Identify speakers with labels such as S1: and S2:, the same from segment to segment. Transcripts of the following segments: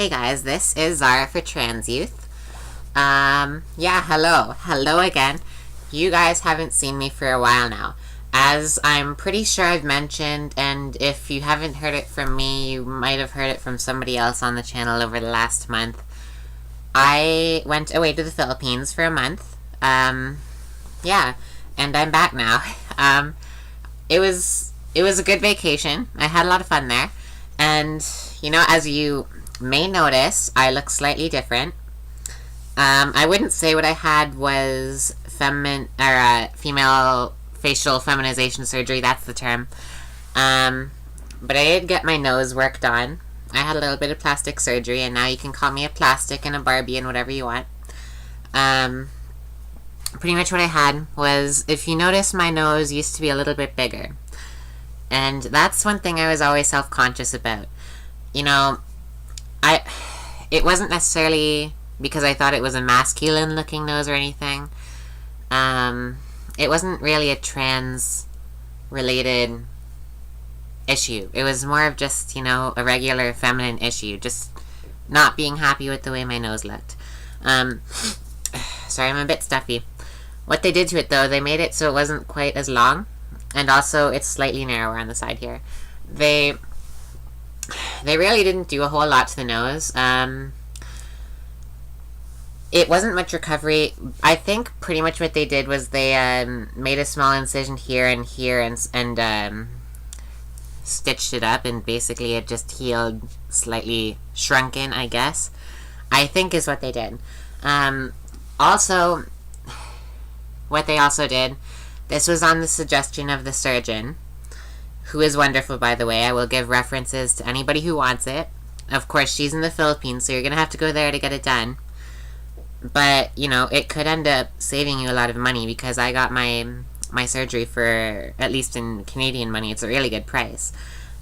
S1: Hey guys, this is Zara for Trans Youth. Yeah, hello. Hello again. You guys haven't seen me for a while now. As I'm pretty sure I've mentioned, and if you haven't heard it from me, you might have heard it from somebody else on the channel over the last month. I went away to the Philippines for a month. Yeah, and I'm back now. It was a good vacation. I had a lot of fun there. And, as you may notice, I look slightly different. I wouldn't say what I had was female facial feminization surgery, that's the term. But I did get my nose worked on. I had a little bit of plastic surgery, and now you can call me a plastic and a Barbie and whatever you want. Pretty much what I had was, if you notice, my nose used to be a little bit bigger. And that's one thing I was always self-conscious about. It wasn't necessarily because I thought it was a masculine-looking nose or anything. It wasn't really a trans-related issue. It was more of just, a regular feminine issue. Just not being happy with the way my nose looked. Sorry, I'm a bit stuffy. What they did to it, though, they made it so it wasn't quite as long. And also, it's slightly narrower on the side here. They really didn't do a whole lot to the nose. It wasn't much recovery. I think pretty much what they did was they made a small incision here and here and stitched it up, and basically it just healed, slightly shrunken, I guess. I think is what they did. Also, what they also did, this was on the suggestion of the surgeon, who is wonderful, by the way. I will give references to anybody who wants it. Of course, she's in the Philippines, so you're going to have to go there to get it done. But, it could end up saving you a lot of money, because I got my surgery for, at least in Canadian money, it's a really good price.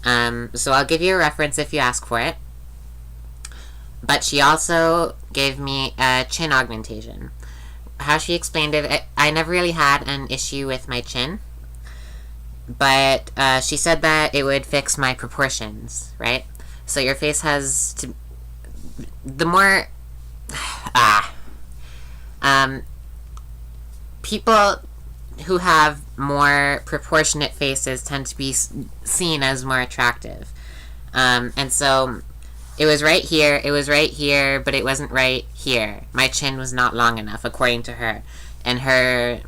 S1: So I'll give you a reference if you ask for it. But she also gave me a chin augmentation. How she explained it, I never really had an issue with my chin. But she said that it would fix my proportions, right? So your face has to... The more... people who have more proportionate faces tend to be seen as more attractive. And so it was right here, but it wasn't right here. My chin was not long enough, according to her. And her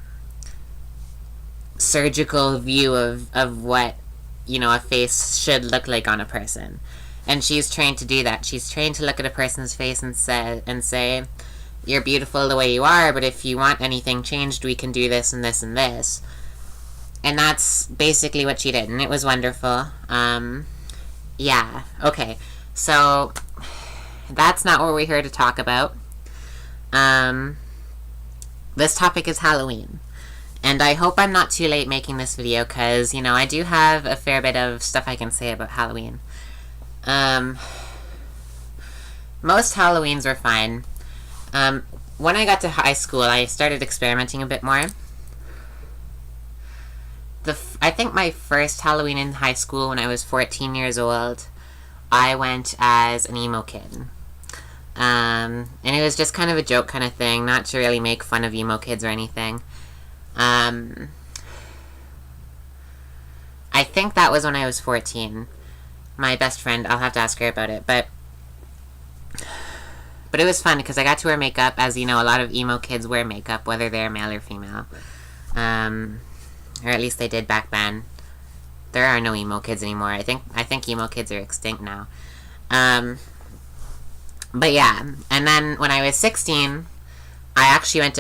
S1: surgical view of what, a face should look like on a person. And she's trained to do that. She's trained to look at a person's face and say, you're beautiful the way you are, but if you want anything changed, we can do this and this and this. And that's basically what she did, and it was wonderful. Yeah, okay. So, that's not what we're here to talk about. This topic is Halloween. And I hope I'm not too late making this video, because, I do have a fair bit of stuff I can say about Halloween. Most Halloweens were fine. When I got to high school, I started experimenting a bit more. I think my first Halloween in high school, when I was 14 years old, I went as an emo kid. And it was just kind of a joke kind of thing, not to really make fun of emo kids or anything. I think that was when I was 14. My best friend, I'll have to ask her about it, but it was fun because I got to wear makeup, as a lot of emo kids wear makeup, whether they're male or female. Or at least they did back then. There are no emo kids anymore. I think emo kids are extinct now. But yeah, and then when I was 16, I actually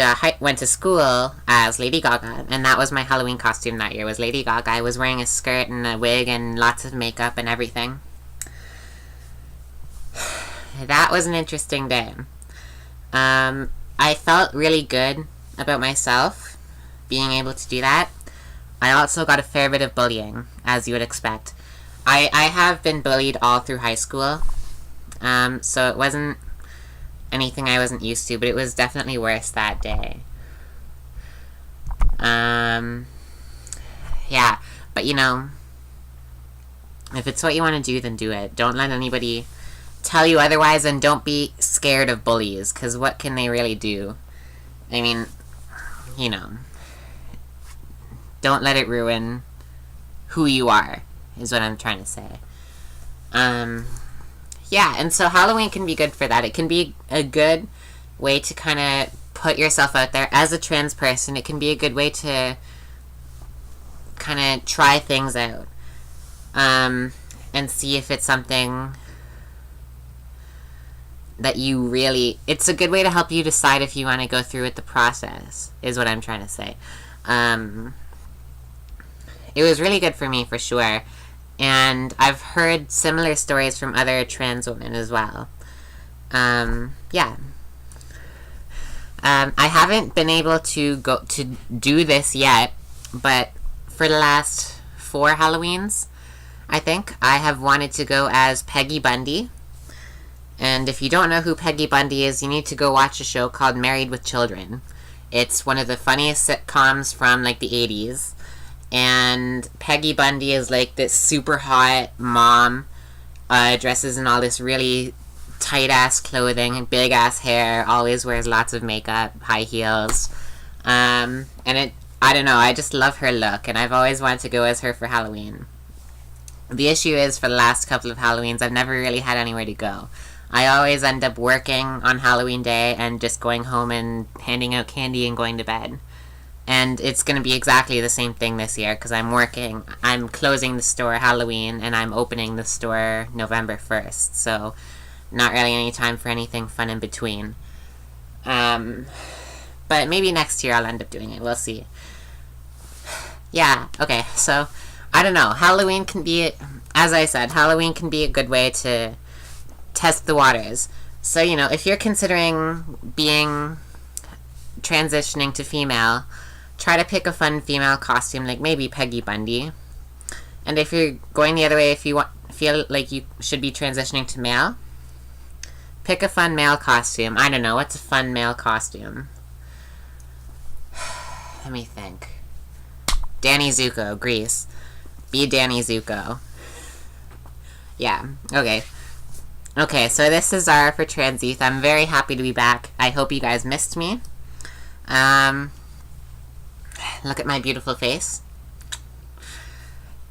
S1: went to school as Lady Gaga, and that was my Halloween costume that year, was Lady Gaga. I was wearing a skirt and a wig and lots of makeup and everything. That was an interesting day. I felt really good about myself being able to do that. I also got a fair bit of bullying, as you would expect. I have been bullied all through high school, so it wasn't anything I wasn't used to, but it was definitely worse that day. Yeah, but if it's what you want to do, then do it. Don't let anybody tell you otherwise, and don't be scared of bullies, because what can they really do? I mean, you know, don't let it ruin who you are, is what I'm trying to say. Yeah, and so Halloween can be good for that. It can be a good way to kind of put yourself out there as a trans person. It can be a good way to kind of try things out, and see if it's something that you really... It's a good way to help you decide if you want to go through with the process, is what I'm trying to say. It was really good for me, for sure. And I've heard similar stories from other trans women as well. Yeah. I haven't been able to go to do this yet, but for the last 4 Halloweens, I think, I have wanted to go as Peggy Bundy. And if you don't know who Peggy Bundy is, you need to go watch a show called Married with Children. It's one of the funniest sitcoms from, like, the 80s. And Peggy Bundy is, like, this super hot mom, dresses in all this really tight-ass clothing, big-ass hair, always wears lots of makeup, high heels. And I don't know, I just love her look, and I've always wanted to go as her for Halloween. The issue is, for the last couple of Halloweens, I've never really had anywhere to go. I always end up working on Halloween Day and just going home and handing out candy and going to bed. And it's going to be exactly the same thing this year, because I'm working. I'm closing the store Halloween, and I'm opening the store November 1st. So, not really any time for anything fun in between. But maybe next year I'll end up doing it. We'll see. Yeah, okay. So, I don't know. Halloween can be, as I said, Halloween can be a good way to test the waters. So, you know, if you're considering transitioning to female, try to pick a fun female costume, like maybe Peggy Bundy. And if you're going the other way, if you feel like you should be transitioning to male, pick a fun male costume. I don't know, what's a fun male costume? Let me think. Danny Zuko, Grease. Be Danny Zuko. Yeah, okay. Okay, so this is Zara for Trans Youth. I'm very happy to be back. I hope you guys missed me. Look at my beautiful face.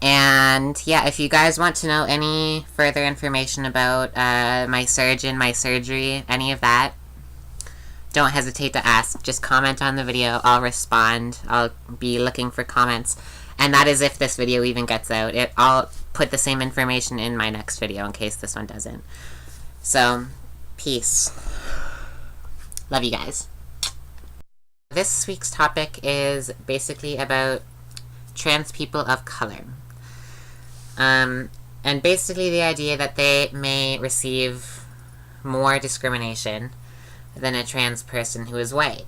S1: And yeah, if you guys want to know any further information about my surgeon, my surgery, any of that, don't hesitate to ask. Just comment on the video. I'll respond. I'll be looking for comments. And that is if this video even gets out. I'll put the same information in my next video in case this one doesn't. So, peace. Love you guys. This week's topic is basically about trans people of color. And basically the idea that they may receive more discrimination than a trans person who is white.